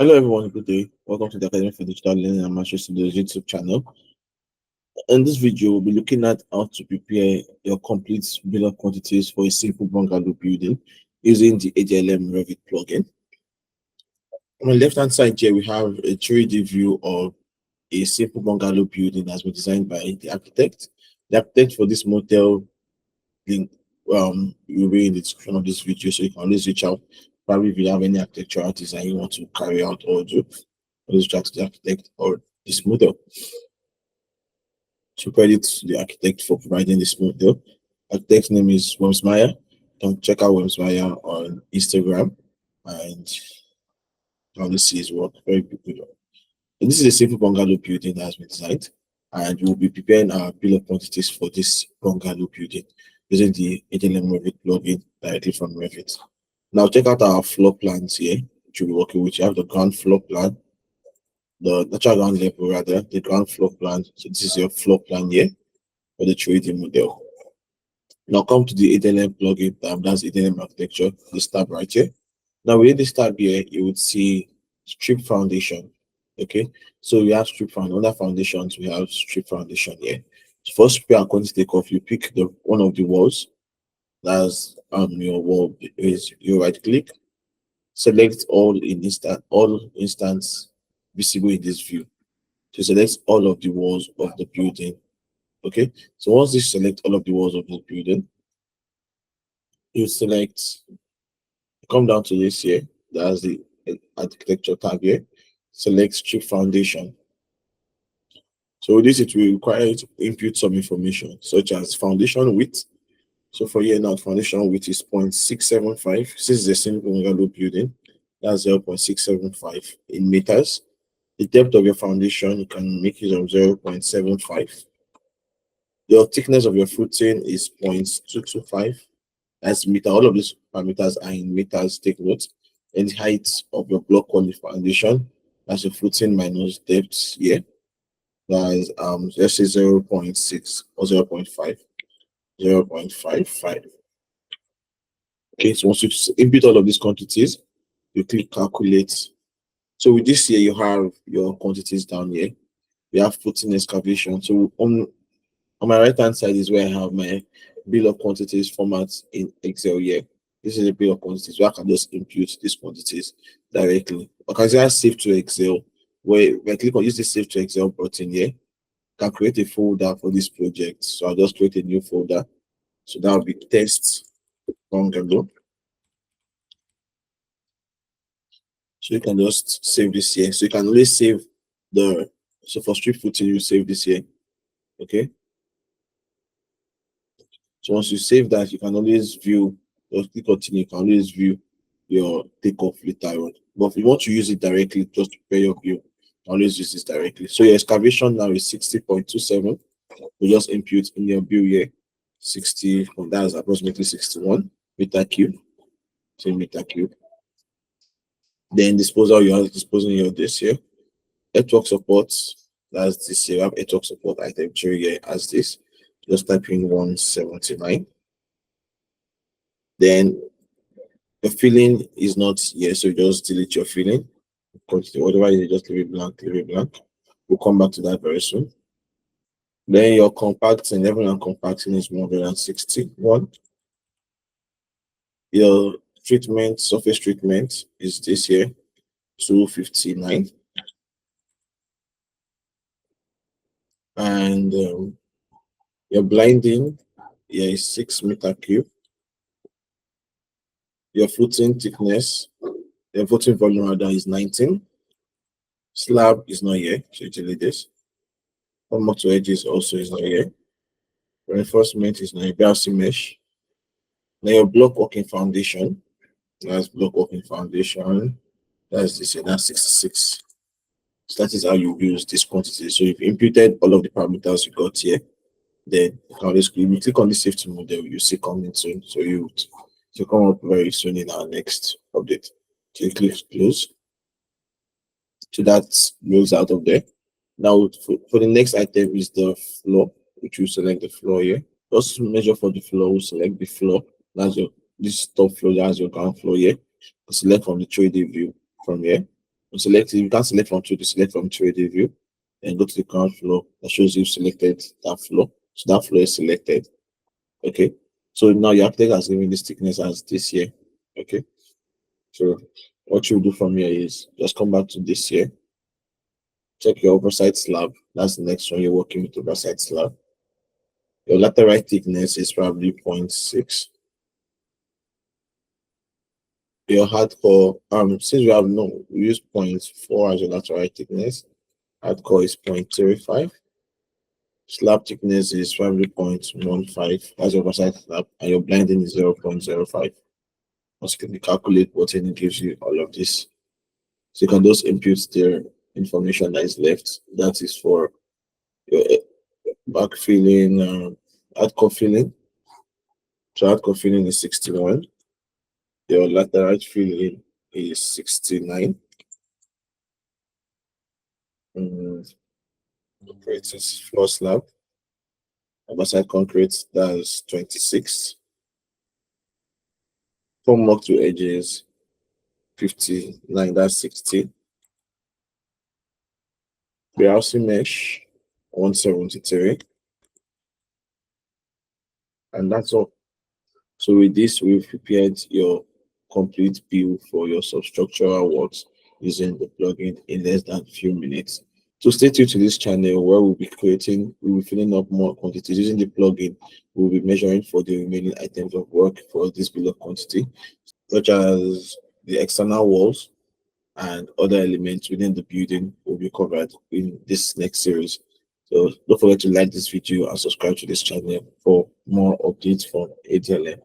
Hello everyone, good day. Welcome to the Academy for Digital Learning and Mastery Studios YouTube channel. In this video, we'll be looking at how to prepare your complete bill of quantities for a simple bungalow building using the ADLM Revit plugin. On the left-hand side here, we have a 3D view of a simple bungalow building that's been designed by the architect. The architect for this model link will be in the description of this video, so you can always reach out. Probably if you have any architectural design you want to carry out or do, always reach out to the architect or this model. So credit to the architect for providing this model. Architect's name is Wemsmeyer. You can check out Wemsmeyer on Instagram and you can see his work. Very good. And this is a simple bungalow building that has been designed, and we'll be preparing our bill of quantities for this bungalow building using the ADLM Revit plugin directly from Revit. Now check out our floor plans here, which we'll be working with. You have the ground floor plan, the natural ground level rather, the ground floor plan. So this is your floor plan here for the 3D model. Now come to the ADLM plugin tab, that's ADLM architecture, this tab right here. Now within this tab here, you would see strip foundation. Okay, so we have strip foundation. Under foundations, we have strip foundation here. So for strip quantity takeoff, you pick the one of the walls. That's your wall is you right click, select all instance visible in this view. So select all of the walls of the building. Okay, so once you select all of the walls of the building, you select, come down to this here, that's the architecture tab here, select strip foundation. So with this, it will require you to input some information such as foundation width. So for here now, foundation width is 0.675. This is a simple bungalow building. That's 0.675 in meters. The depth of your foundation, you can make use of 0.75. Your thickness of your footing is 0.225. That's meter. All of these parameters are in meters, take note. And the height of your block quality foundation, that's your footing minus depth here. That is let's say 0.6 or 0.5. 0.55. Okay, so once you input all of these quantities, you click calculate. So with this here, you have your quantities down here. You have footing excavation. So on my right hand side is where I have my bill of quantities format in Excel here. This is a bill of quantities where I can just input these quantities directly. I can say save to Excel, where when I click on use the save to Excel button here, I can create a folder for this project. So I'll just create a new folder. So that will be test bungalow. So you can just save this here. So you can always save so for strip footing, you save this here. Okay. So once you save that, you can always view, just click continue, you can always view your takeoff later on. But if you want to use it directly, just to prepare your view, always use this directly. So your excavation now is 60.27. You just input in your view here 60, that's approximately 61 meter cube. 10 meter cube. Then disposal, you have disposing of this here. Earthwork support, that's this here. You have earthwork support item 3 here as this. Just type in 179. Then the filling is not here, so just delete your filling. Otherwise, you just leave it blank, leave it blank. We'll come back to that very soon. Then your compacting, everyone compacting is 161. Your treatment, surface treatment is this here, 259. And your blinding here is 6 meter cube. Your footing thickness, your footing volume rather is 19. Slab is not here, so you delete this. Come to edges also is not here. Reinforcement is not here. BRC mesh. Now your block working foundation, that's block working foundation. That's this here, that's 66. So that is how you use this quantity. So you've imputed all of the parameters you got here. Then you can always click on the safety model, you see coming soon. So you come up very soon in our next update. So you click close. So that rolls out of there. Now for the next item is the floor, which you select the floor here. Just measure for the floor, select the floor. That's this top floor, that's your ground floor here. Select from the 3D view from here. Select it. You can select from 2D, select from 3D view, and go to the ground floor. That shows you've selected that floor. So that floor is selected. Okay. So now your architect has given this thickness as this here. Okay. So what you do from here is just come back to this here. Check your oversight slab. That's the next one you're working with, oversight slab. Your lateral thickness is probably 0.6. Your hardcore, since we have no, we use 0.4 as your lateral thickness. Hardcore is 0.35. Slab thickness is probably 0.15 as your oversight slab, and your blending is 0.05. Once you can calculate what it gives you all of this. So you can just input the information that is left. That is for your back filling, hardcore filling. So hardcore filling is 61. Your lateral filling is 69. Concrete is floor slab. Oversight concrete, that's 26. Formwork to edges, 59, that's 60. Warehousing mesh, 173. And that's all. So with this, we've prepared your complete bill for your substructural works using the plugin in less than a few minutes. So stay tuned to this channel where we'll be filling up more quantities using the plugin. We'll be measuring for the remaining items of work for this bill of quantity, such as the external walls and other elements within the building will be covered in this next series. So don't forget to like this video and subscribe to this channel for more updates from ADLM.